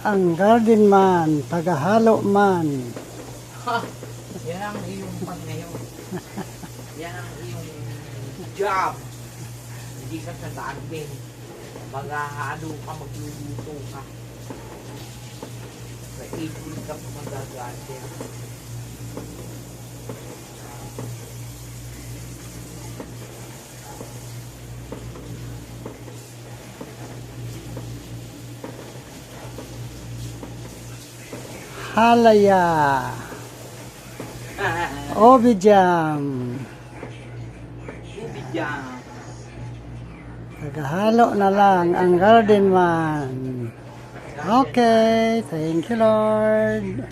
Ang garden man, tagahalo man. Ha! Yan ang iyong pan ngayon. Yan ang iyong job. Hindi ka sa garden. Maghahalo ka, magluluto ka. Sa April ka pa mag-garden. Halaya. Obijam. Ibigyan. Tagahalo na lang ang garden man. Okay, thank you Lord.